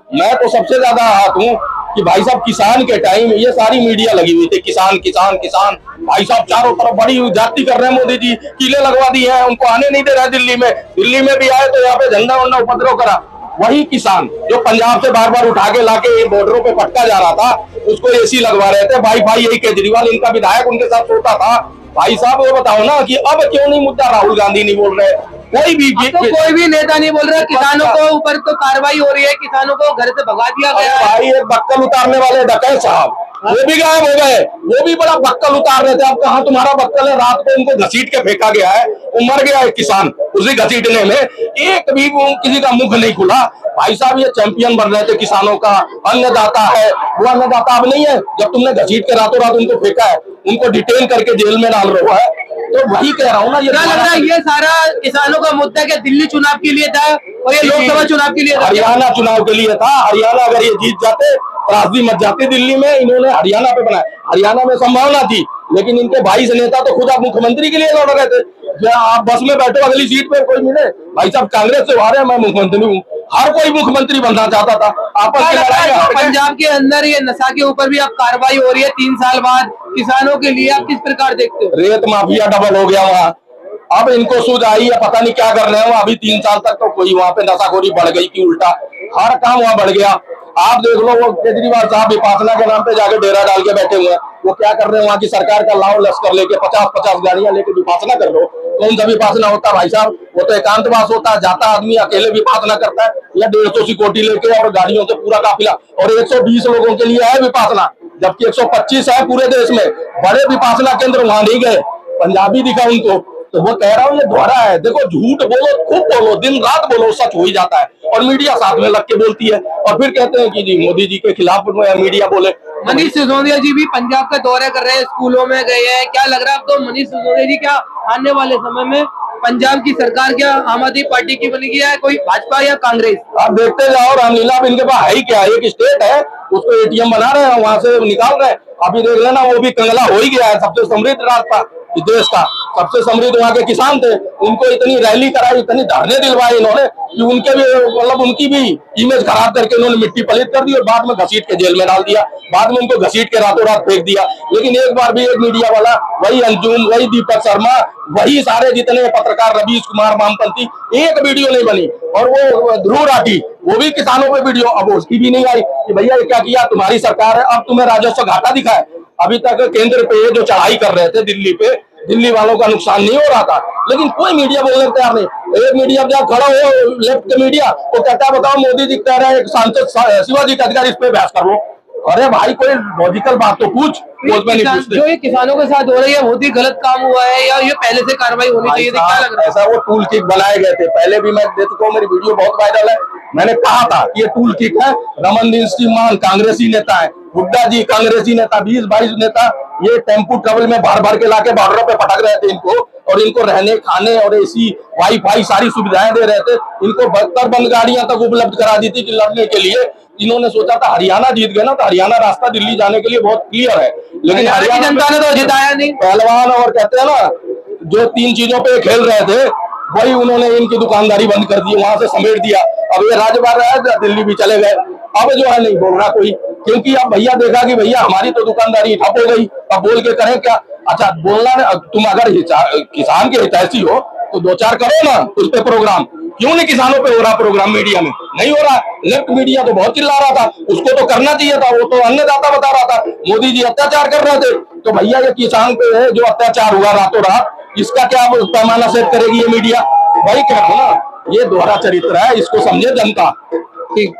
मैं तो सबसे ज्यादा आहत हूँ कि भाई साहब किसान के टाइम ये सारी मीडिया लगी हुई थी, किसान किसान किसान। भाई साहब चारों तरफ बड़ी जाति कर रहे हैं, मोदी जी किले लगवा दिए हैं, उनको आने नहीं दे रहे दिल्ली में। दिल्ली में भी आए तो यहाँ पे झंडा वंडा उपद्रव करा। वही किसान जो पंजाब से बार बार उठा के लाके बॉर्डरों पे पटका जा रहा था, उसको एसी लगवा रहे थे। वाईफाई यही केजरीवाल इनका विधायक उनके साथ सोता था। भाई साहब ये बताओ ना कि अब क्यों नहीं मुद्दा राहुल गांधी नहीं बोल रहे, कोई भी नेता नहीं बोल रहा। किसानों को ऊपर तो कार्रवाई हो रही है, किसानों को घर से भगा दिया गया है। भाई एक बक्कल उतारने वाले डकैत साहब वो भी गायब हो गए, वो भी बड़ा बक्कल उतार रहे थे। अब कहाँ तुम्हारा बक्कल है? रात को उनको घसीट के फेंका गया है, वो मर गया है किसान उसी घसीटने में, एक भी किसी का मुख नहीं खुला। भाई साहब ये चैंपियन बन रहे थे किसानों का, अन्नदाता है वो, अन्नदाता अब नहीं है। जब तुमने घसीट के रातों रात उनको फेंका है, उनको डिटेन करके जेल में डाल रहा है, तो वही कह रहा हूँ ना। ये लग रहा है ये सारा किसानों का मुद्दा क्या दिल्ली चुनाव के लिए था और ये लोकसभा चुनाव के लिए था? हरियाणा चुनाव के लिए था। हरियाणा अगर ये जीत जाते, त्रासदी मच जाती दिल्ली में। इन्होंने हरियाणा पे बनाया, हरियाणा में संभावना थी, लेकिन इनके 22 नेता तो खुद आप मुख्यमंत्री के लिए लड़ रहे थे। आप बस में बैठो, अगली सीट पे कोई मिले, भाई साहब कांग्रेस से हारे, मैं मुख्यमंत्री हूँ। हर कोई मुख्यमंत्री बनना चाहता था। आपस की लड़ाई पंजाब के अंदर ये नशा के ऊपर भी अब कार्रवाई हो रही है 3 साल बाद, किसानों के लिए आप किस प्रकार देखते हो? रेत माफिया डबल हो गया वहाँ, अब इनको सूझ आई है, पता नहीं क्या कर रहे हैं। अभी 3 साल तक तो कोई वहाँ पे नशाखोरी बढ़ गई कि उल्टा हर काम वहाँ बढ़ गया। आप देख लो वो केजरीवाल साहब विपासना के नाम पे जाके डेरा डाल के बैठे हुए हैं। वो क्या कर रहे हैं? वहाँ की सरकार का लाव लश्कर लेके 50-50 गाड़ियां लेके विपासना कर लो। कौन सा विपासना होता है भाई साहब? वो तो एकांतवास होता है, जाता आदमी अकेले विपासना करता है, या 150 सिक्योरिटी लेके और गाड़ियों से पूरा काफिला। और 120 लोगों के लिए है विपासना, जबकि 125 है पूरे देश में। बड़े विपासना केंद्र वहां नहीं गए, पंजाबी दिखा उनको। तो वो कह रहा हूँ ये दोहरा है। देखो झूठ बोलो, खूब बोलो, दिन रात बोलो, सच हो ही जाता है। और मीडिया साथ में लग के बोलती है और फिर कहते हैं कि जी मोदी जी के खिलाफ मीडिया बोले। मनीष सिसोदिया जी भी पंजाब का दौरा कर रहे हैं, स्कूलों में गए हैं। क्या लग रहा है आपको मनीष सिसोदिया जी क्या आने वाले समय में पंजाब की सरकार क्या आम आदमी पार्टी की बनेगी, या कोई भाजपा या कांग्रेस? आप देखते जाओ, रामलीला इनके पास है ही क्या? एक स्टेट है, उसको एटीएम बना रहे हैं, वहां से निकाल रहे हैं। अभी देख लेना वो भी कंगला हो ही गया है। सबसे समृद्ध रास्ता देश का, सबसे समृद्ध वहाँ के किसान थे, उनको इतनी रैली कराई, इतनी धरने दिलवाए इन्होंने कि उनके भी मतलब उनकी भी इमेज खराब करके इन्होंने मिट्टी पलित कर दी और बाद में घसीट के जेल में डाल दिया। बाद में उनको घसीट के रातों रात फेंक दिया। लेकिन एक बार भी एक मीडिया वाला, वही अंजुम, वही दीपक शर्मा, वही सारे जितने पत्रकार, रवीश कुमार वामपंथी, एक वीडियो नहीं बनी। और वो ध्रुव राठी, वो भी किसानों पे वीडियो, अब उसकी भी नहीं आई कि भैया ये क्या किया, तुम्हारी सरकार है, अब तुम्हें राजस्व घाटा दिखा है। अभी तक केंद्र पे जो चढ़ाई कर रहे थे दिल्ली पे, दिल्ली वालों का नुकसान नहीं हो रहा था, लेकिन कोई मीडिया बोलने को तैयार नहीं। एक मीडिया जब खड़ा हो, लेफ्ट के मीडिया, वो कहता है बताओ मोदी जी कह रहे हैं सांसद शिवाजी का अधिकार, इस पे बहस कर लो। अरे भाई कोई लॉजिकल बात तो पूछ, जो ये किसानों के साथ हो रही है बहुत ही गलत काम हुआ है, या ये पहले से कार्रवाई होनी चाहिए थी? क्या लग रहा है? ऐसा वो टूल किट बनाए गए थे पहले भी, मैं दे चुका हूँ, मेरी वीडियो बहुत वायरल है। मैंने कहा था कि ये टूल किट है। रमनदीप सिंह मान कांग्रेसी नेता है, हुड्डा जी कांग्रेसी नेता, 20-22 नेता ये टेम्पू ट्रबल में भर भर के लाके बॉर्डर पे पटक रहे थे इनको, और इनको रहने खाने और एसी वाईफाई सारी सुविधाएं दे रहे थे। इनको 72 बंद गाड़ियां तक उपलब्ध करा दी थी कि लड़ने के लिए। इन्होंने सोचा था हरियाणा जीत गए ना, तो हरियाणा रास्ता दिल्ली जाने के लिए बहुत क्लियर है, लेकिन हरियाणा जनता ने तो जिताया नहीं। पहलवान और कहते हैं ना, जो 3 चीजों पे खेल रहे थे, वही उन्होंने इनकी दुकानदारी बंद कर दी, वहां से समेट दिया। अब ये राज्यपाल है, दिल्ली भी चले गए। अब जो है नहीं बोल रहा कोई, क्योंकि अब भैया देखा कि भैया हमारी तो दुकानदारी ठप हो गई, अब बोल के करें क्या? अच्छा बोलना, तुम अगर किसान के हितैषी हो तो 2-4 करो ना उस पे प्रोग्राम। क्यों नहीं किसानों पे हो रहा प्रोग्राम? मीडिया में नहीं हो रहा। लेफ्ट मीडिया तो बहुत चिल्ला रहा था, उसको तो करना चाहिए था, वो तो अन्नदाता बता रहा था, मोदी जी अत्याचार कर रहे थे। तो भैया ये किसान पे है जो अत्याचार हुआ रातों रात, इसका क्या पैमाना सेट करेगी ये मीडिया? वही कह रहा हूं ना, ये दोहरा चरित्र है, इसको समझे जनता। ठीक।